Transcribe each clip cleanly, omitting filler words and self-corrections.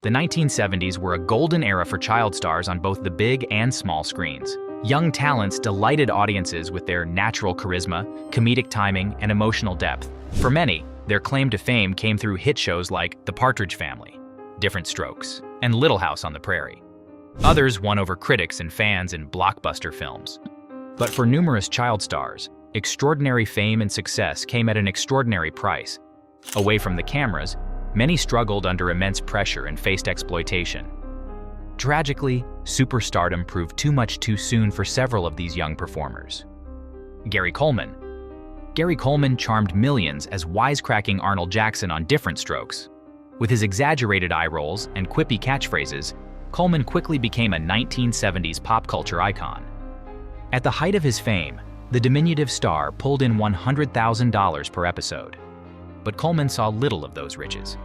The 1970s were a golden era for child stars on both the big and small screens. Young talents delighted audiences with their natural charisma, comedic timing, and emotional depth. For many, their claim to fame came through hit shows like The Partridge Family, Diff'rent Strokes, and Little House on the Prairie. Others won over critics and fans in blockbuster films. But for numerous child stars, extraordinary fame and success came at an extraordinary price. Away from the cameras, many struggled under immense pressure and faced exploitation. Tragically, superstardom proved too much too soon for several of these young performers. Coleman charmed millions as wisecracking Arnold Jackson on Diff'rent Strokes. With his exaggerated eye rolls and quippy catchphrases, Coleman quickly became a 1970s pop culture icon. At the height of his fame, the diminutive star pulled in $100,000 per episode. But Coleman saw little of those riches.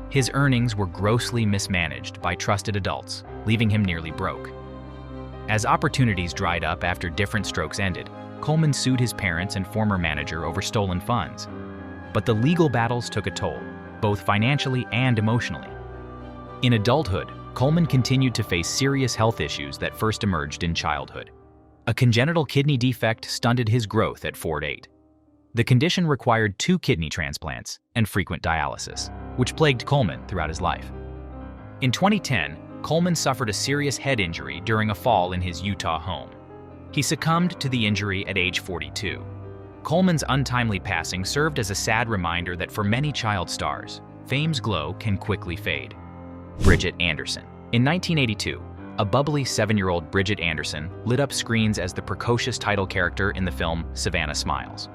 His earnings were grossly mismanaged by trusted adults, leaving him nearly broke. As opportunities dried up after Diff'rent Strokes ended, Coleman sued his parents and former manager over stolen funds. But the legal battles took a toll, both financially and emotionally. In adulthood, Coleman continued to face serious health issues that first emerged in childhood. A congenital kidney defect stunted his growth at 4'8". The condition required 2 kidney transplants and frequent dialysis, which plagued Coleman throughout his life. In 2010, Coleman suffered a serious head injury during a fall in his Utah home. He succumbed to the injury at age 42. Coleman's untimely passing served as a sad reminder that for many child stars, fame's glow can quickly fade. Bridget Anderson. In 1982, a bubbly 7-year-old Bridget Anderson lit up screens as the precocious title character in the film Savannah Smiles.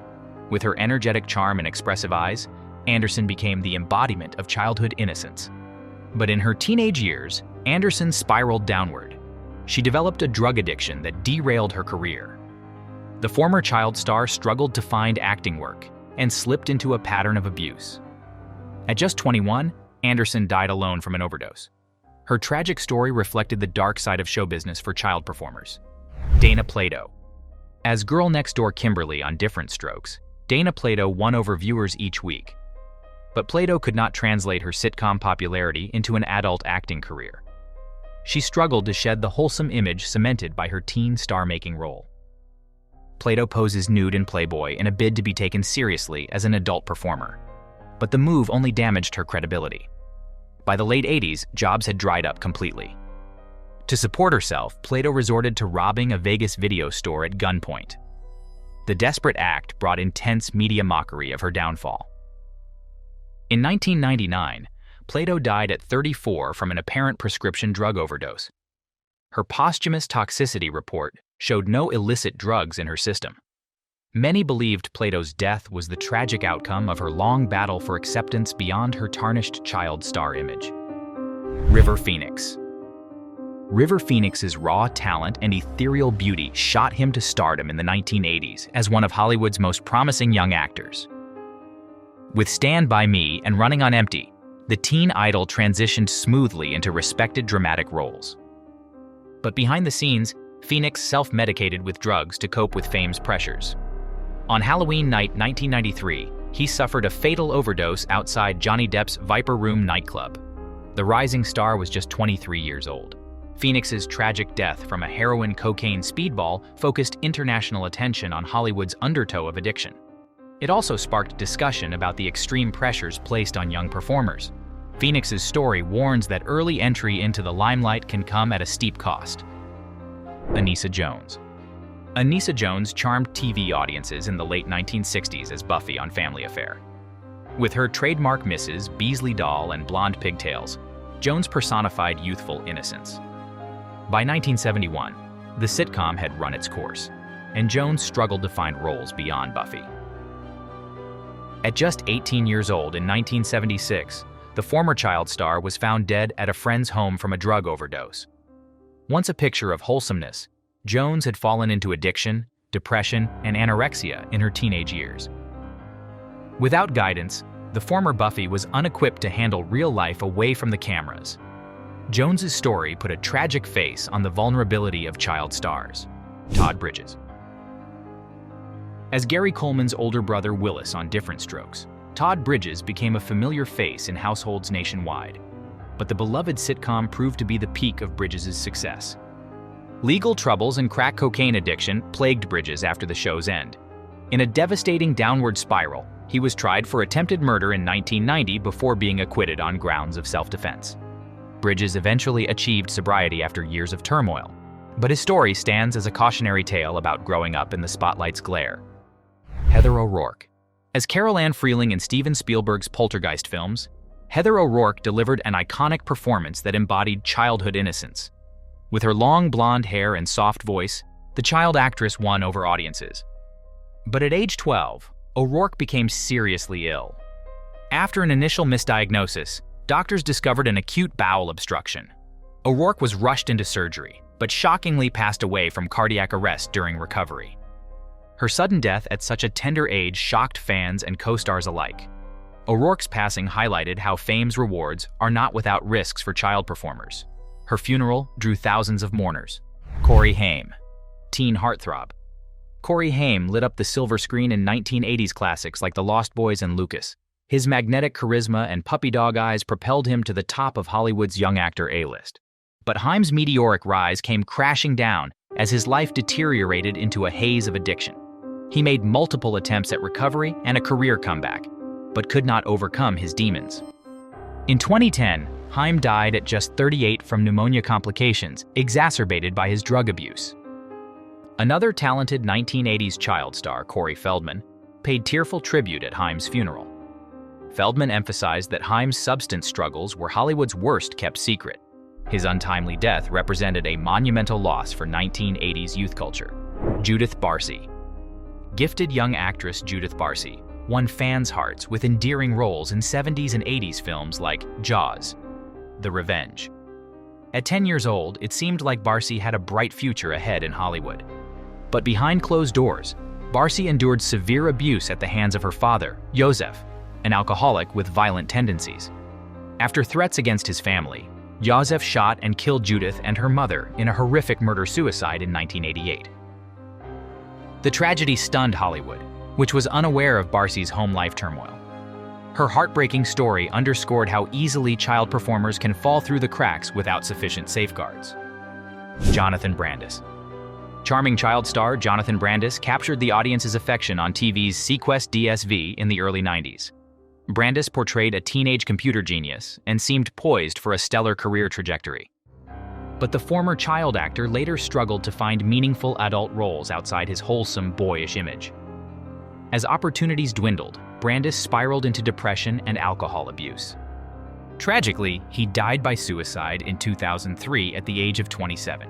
With her energetic charm and expressive eyes, Anderson became the embodiment of childhood innocence. But in her teenage years, Anderson spiraled downward. She developed a drug addiction that derailed her career. The former child star struggled to find acting work and slipped into a pattern of abuse. At just 21, Anderson died alone from an overdose. Her tragic story reflected the dark side of show business for child performers. Plato. As girl next door Kimberly on Diff'rent Strokes, Plato won over viewers each week. But Plato could not translate her sitcom popularity into an adult acting career. She struggled to shed the wholesome image cemented by her teen star-making role. Plato poses nude in Playboy in a bid to be taken seriously as an adult performer. But the move only damaged her credibility. By the late 80s, jobs had dried up completely. To support herself, Plato resorted to robbing a Vegas video store at gunpoint. The desperate act brought intense media mockery of her downfall. In 1999, Plato died at 34 from an apparent prescription drug overdose. Her posthumous toxicity report showed no illicit drugs in her system. Many believed Plato's death was the tragic outcome of her long battle for acceptance beyond her tarnished child star image. River Phoenix. River Phoenix's raw talent and ethereal beauty shot him to stardom in the 1980s as one of Hollywood's most promising young actors. With Stand By Me and Running on Empty, the teen idol transitioned smoothly into respected dramatic roles. But behind the scenes, Phoenix self-medicated with drugs to cope with fame's pressures. On Halloween night 1993, he suffered a fatal overdose outside Johnny Depp's Viper Room nightclub. The rising star was just 23 years old. Phoenix's tragic death from a heroin-cocaine speedball focused international attention on Hollywood's undertow of addiction. It also sparked discussion about the extreme pressures placed on young performers. Phoenix's story warns that early entry into the limelight can come at a steep cost. Anissa Jones. Anissa Jones charmed TV audiences in the late 1960s as Buffy on Family Affair. With her trademark Mrs. Beasley doll and blonde pigtails, Jones personified youthful innocence. By 1971, the sitcom had run its course, and Jones struggled to find roles beyond Buffy. At just 18 years old in 1976, the former child star was found dead at a friend's home from a drug overdose. Once a picture of wholesomeness, Jones had fallen into addiction, depression, and anorexia in her teenage years. Without guidance, the former Buffy was unequipped to handle real life away from the cameras. Jones's story put a tragic face on the vulnerability of child stars. Todd Bridges. As Gary Coleman's older brother Willis on Diff'rent Strokes, Todd Bridges became a familiar face in households nationwide. but the beloved sitcom proved to be the peak of Bridges' success. Legal troubles and crack cocaine addiction plagued Bridges after the show's end. In a devastating downward spiral, he was tried for attempted murder in 1990 before being acquitted on grounds of self-defense. Bridges eventually achieved sobriety after years of turmoil, but his story stands as a cautionary tale about growing up in the spotlight's glare. Heather O'Rourke. As Carol Ann Freeling in Steven Spielberg's Poltergeist films, Heather O'Rourke delivered an iconic performance that embodied childhood innocence. With her long blonde hair and soft voice, the child actress won over audiences. But at age 12, O'Rourke became seriously ill. After an initial misdiagnosis, doctors discovered an acute bowel obstruction. O'Rourke was rushed into surgery, but shockingly passed away from cardiac arrest during recovery. Her sudden death at such a tender age shocked fans and co-stars alike. O'Rourke's passing highlighted how fame's rewards are not without risks for child performers. Her funeral drew thousands of mourners. Haim, teen heartthrob. Haim lit up the silver screen in 1980s classics like The Lost Boys and Lucas. His magnetic charisma and puppy dog eyes propelled him to the top of Hollywood's young actor A-list. But Haim's meteoric rise came crashing down as his life deteriorated into a haze of addiction. He made multiple attempts at recovery and a career comeback, but could not overcome his demons. In 2010, Haim died at just 38 from pneumonia complications, exacerbated by his drug abuse. Another talented 1980s child star, Corey Feldman, paid tearful tribute at Haim's funeral. Feldman emphasized that Haim's substance struggles were Hollywood's worst-kept secret. His untimely death represented a monumental loss for 1980s youth culture. Judith Barcy. Gifted young actress Judith Barcy won fans' hearts with endearing roles in 70s and 80s films like Jaws, The Revenge. At 10 years old, it seemed like Barcy had a bright future ahead in Hollywood. But behind closed doors, Barcy endured severe abuse at the hands of her father, Joseph, an alcoholic with violent tendencies. After threats against his family, Joseph shot and killed Judith and her mother in a horrific murder-suicide in 1988. The tragedy stunned Hollywood, which was unaware of Barcy's home life turmoil. Her heartbreaking story underscored how easily child performers can fall through the cracks without sufficient safeguards. Jonathan Brandis. Charming child star Jonathan Brandis captured the audience's affection on TV's Sequest DSV in the early 90s. Brandis portrayed a teenage computer genius and seemed poised for a stellar career trajectory. But the former child actor later struggled to find meaningful adult roles outside his wholesome, boyish image. As opportunities dwindled, Brandis spiraled into depression and alcohol abuse. Tragically, he died by suicide in 2003 at the age of 27.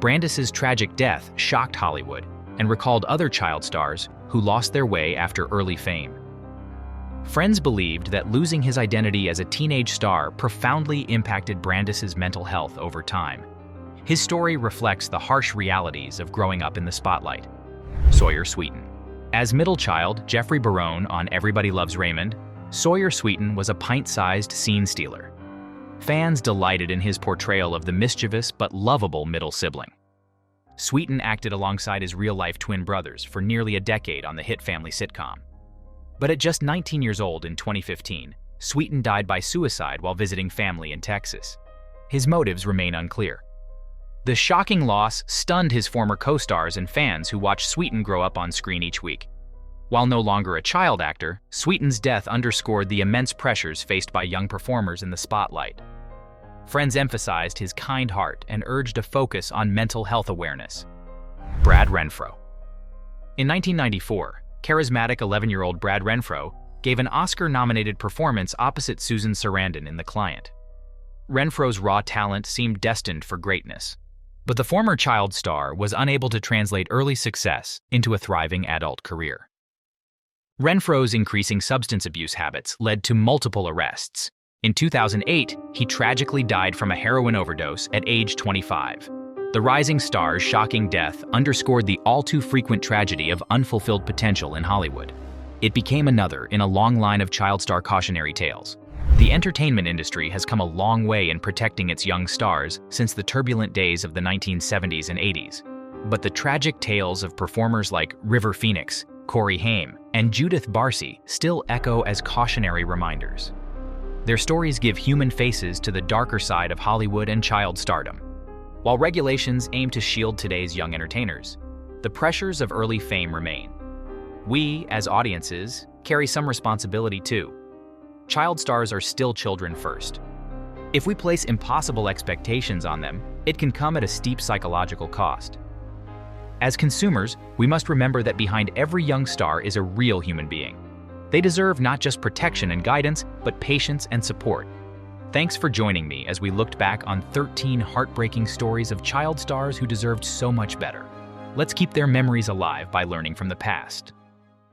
Brandis's tragic death shocked Hollywood and recalled other child stars who lost their way after early fame. Friends believed that losing his identity as a teenage star profoundly impacted Brandis's mental health over time. His story reflects the harsh realities of growing up in the spotlight. Sawyer Sweeten. As middle child Jeffrey Barone on Everybody Loves Raymond, Sawyer Sweeten was a pint-sized scene stealer. Fans delighted in his portrayal of the mischievous but lovable middle sibling. Sweeten acted alongside his real-life twin brothers for nearly a decade on the hit family sitcom. But at just 19 years old in 2015, Sweeten died by suicide while visiting family in Texas. His motives remain unclear. The shocking loss stunned his former co-stars and fans who watched Sweeten grow up on screen each week. While no longer a child actor, Sweeten's death underscored the immense pressures faced by young performers in the spotlight. Friends emphasized his kind heart and urged a focus on mental health awareness. Brad Renfro. In 1994, charismatic 11-year-old Brad Renfro gave an Oscar-nominated performance opposite Susan Sarandon in The Client. Renfro's raw talent seemed destined for greatness, but the former child star was unable to translate early success into a thriving adult career. Renfro's increasing substance abuse habits led to multiple arrests. In 2008, he tragically died from a heroin overdose at age 25. The rising star's shocking death underscored the all-too-frequent tragedy of unfulfilled potential in Hollywood. It became another in a long line of child star cautionary tales. The entertainment industry has come a long way in protecting its young stars since the turbulent days of the 1970s and 80s. But the tragic tales of performers like River Phoenix, Haim, and Judith Barcy still echo as cautionary reminders. Their stories give human faces to the darker side of Hollywood and child stardom. While regulations aim to shield today's young entertainers, the pressures of early fame remain. We, as audiences, carry some responsibility too. Child stars are still children first. If we place impossible expectations on them, it can come at a steep psychological cost. As consumers, we must remember that behind every young star is a real human being. They deserve not just protection and guidance, but patience and support. Thanks for joining me as we looked back on 13 heartbreaking stories of child stars who deserved so much better. Let's keep their memories alive by learning from the past.